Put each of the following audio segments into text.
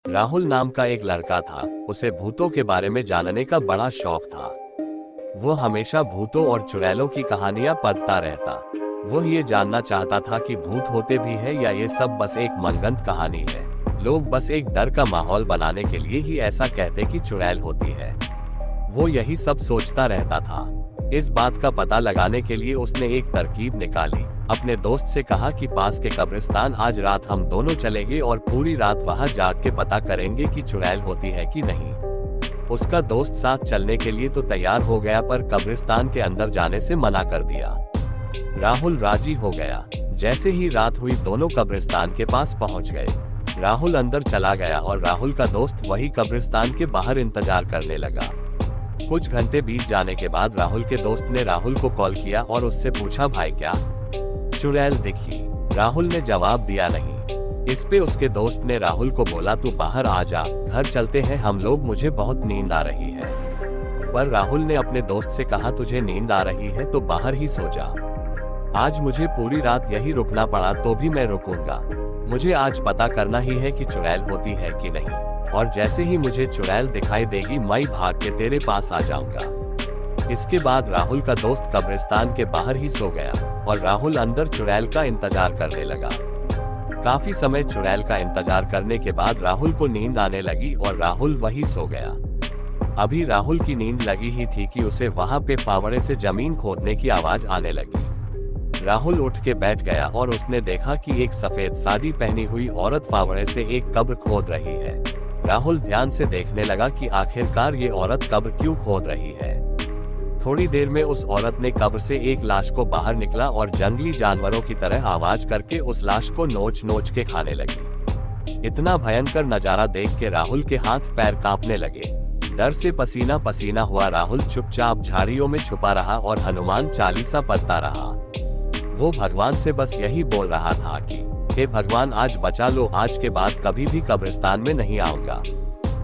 राहुल नाम का एक लड़का था। उसे भूतों के बारे में जानने का बड़ा शौक था। वो हमेशा भूतों और चुड़ैलों की कहानियां पढ़ता रहता। वो ये जानना चाहता था कि भूत होते भी हैं या ये सब बस एक मनगढ़ंत कहानी है। लोग बस एक डर का माहौल बनाने के लिए ही ऐसा कहते कि चुड़ैल होती है। वो यही सब सोचता रहता था। इस बात का पता लगाने के लिए उसने एक तरकीब निकाली। अपने दोस्त से कहा कि पास के कब्रिस्तान आज रात हम दोनों चलेंगे और पूरी रात वहां जाग के पता करेंगे कि चुड़ैल होती है कि नहीं। उसका दोस्त साथ चलने के लिए तो तैयार हो गया, पर कब्रिस्तान के अंदर जाने से मना कर दिया। राहुल राजी हो गया। जैसे ही रात हुई दोनों कब्रिस्तान के पास पहुंच गए। राहुल अंदर चला गया और राहुल का दोस्त वही कब्रिस्तान के बाहर इंतजार करने लगा। कुछ घंटे बीत जाने के बाद राहुल के दोस्त ने राहुल को कॉल किया और उससे पूछा, भाई क्या चुड़ैल दिखी? राहुल ने जवाब दिया नहीं। इस पे उसके दोस्त ने राहुल को बोला, तू बाहर आ जा, घर चलते हैं हम लोग, मुझे बहुत नींद आ रही है। पर राहुल ने अपने दोस्त से कहा, तुझे नींद आ रही है तो बाहर ही सो जा। आज मुझे पूरी रात यही रुकना पड़ा तो भी मैं रुकूंगा। मुझे आज पता करना ही है कि चुड़ैल होती है कि नहीं, और जैसे ही मुझे चुड़ैल दिखाई देगी मैं भाग के तेरे पास आ जाऊंगा। इसके बाद राहुल का दोस्त कब्रिस्तान के बाहर ही सो गया और राहुल अंदर चुड़ैल का इंतजार करने लगा। काफी समय चुड़ैल का इंतजार करने के बाद राहुल को नींद आने लगी और राहुल वही सो गया। अभी राहुल की नींद लगी ही थी कि उसे वहां पे फावड़े से जमीन खोदने की आवाज आने लगी। राहुल उठ के बैठ गया और उसने देखा कि एक सफेद साड़ी पहनी हुई औरत फावड़े से एक कब्र खोद रही है। राहुल ध्यान से देखने लगा कि आखिरकार ये औरत कब्र क्यों खोद रही है। थोड़ी देर में उस औरत ने कब्र से एक लाश को बाहर निकला और जंगली जानवरों की तरह आवाज करके उस लाश को नोच नोच के खाने लगी। इतना भयंकर नजारा देख के राहुल के हाथ पैर कांपने लगे। डर से पसीना पसीना हुआ राहुल चुपचाप झाड़ियों में छुपा रहा और हनुमान चालीसा पढ़ता रहा। वो भगवान से बस यही बोल रहा था कि हे भगवान आज बचा लो, आज के बाद कभी भी कब्रिस्तान में नहीं आऊंगा।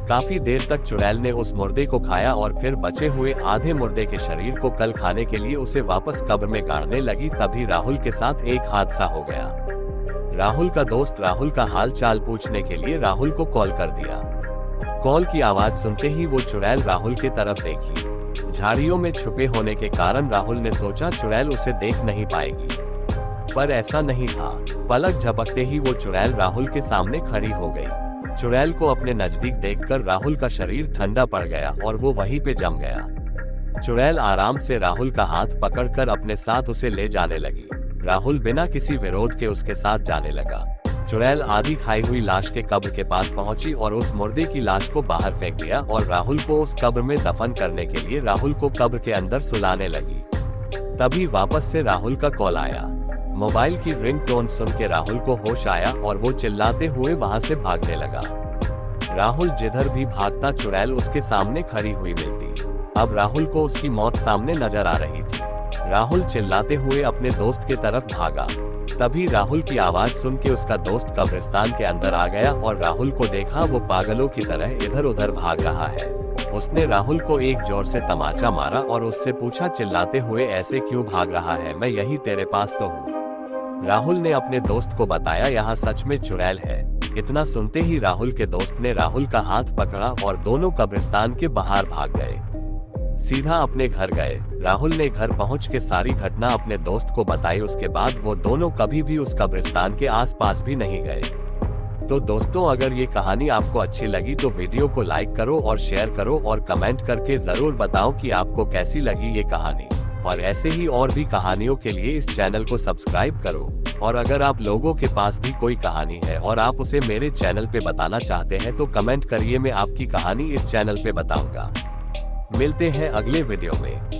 काफी देर तक चुड़ैल ने उस मुर्दे को खाया और फिर बचे हुए आधे मुर्दे के शरीर को कल खाने के लिए उसे वापस कब्र में गाड़ने लगी। तभी राहुल के साथ एक हादसा हो गया। राहुल का दोस्त राहुल का हाल चाल पूछने के लिए राहुल को कॉल कर दिया। कॉल की आवाज सुनते ही वो चुड़ैल राहुल की तरफ देखी। झाड़ियों में छुपे होने के कारण राहुल ने सोचा चुड़ैल उसे देख नहीं पाएगी, पर ऐसा नहीं था। पलक झपकते ही वो चुड़ैल राहुल के सामने खड़ी हो गई। चुड़ैल को अपने नजदीक देखकर राहुल का शरीर ठंडा पड़ गया और वो वहीं पे जम गया। चुड़ैल आराम से राहुल का हाथ पकड़कर अपने साथ उसे ले जाने लगी। राहुल बिना किसी विरोध के उसके साथ जाने लगा। चुड़ैल आधी खाई हुई लाश के कब्र के पास पहुंची और उस मुर्दे की लाश को बाहर फेंक दिया और राहुल को उस कब्र में दफन करने के लिए राहुल को कब्र के अंदर सुलाने लगी। तभी वापस से राहुल का कॉल आया। मोबाइल की रिंगटोन सुन के राहुल को होश आया और वो चिल्लाते हुए वहां से भागने लगा। राहुल जिधर भी भागता चुड़ैल उसके सामने खड़ी हुई मिलती। अब राहुल को उसकी मौत सामने नजर आ रही थी। राहुल चिल्लाते हुए अपने दोस्त के तरफ भागा। तभी राहुल की आवाज सुन के उसका दोस्त कब्रिस्तान के अंदर आ गया और राहुल को देखा वो पागलों की तरह इधर उधर भाग रहा है। उसने राहुल को एक जोर से तमाचा मारा और उससे पूछा, चिल्लाते हुए ऐसे क्यों भाग रहा है? मैं यही तेरे पास तो हूँ। राहुल ने अपने दोस्त को बताया, यहाँ सच में चुड़ैल है। इतना सुनते ही राहुल के दोस्त ने राहुल का हाथ पकड़ा और दोनों कब्रिस्तान के बाहर भाग गए। सीधा अपने घर गए। राहुल ने घर पहुंच के सारी घटना अपने दोस्त को बताई। उसके बाद वो दोनों कभी भी उस कब्रिस्तान के आसपास भी नहीं गए। तो दोस्तों, अगर ये कहानी आपको अच्छी लगी तो वीडियो को लाइक करो और शेयर करो और कमेंट करके जरूर बताओ कि आपको कैसी लगी ये कहानी। और ऐसे ही और भी कहानियों के लिए इस चैनल को सब्सक्राइब करो। और अगर आप लोगों के पास भी कोई कहानी है और आप उसे मेरे चैनल पे बताना चाहते हैं तो कमेंट करिए, मैं आपकी कहानी इस चैनल पे बताऊंगा। मिलते हैं अगले वीडियो में।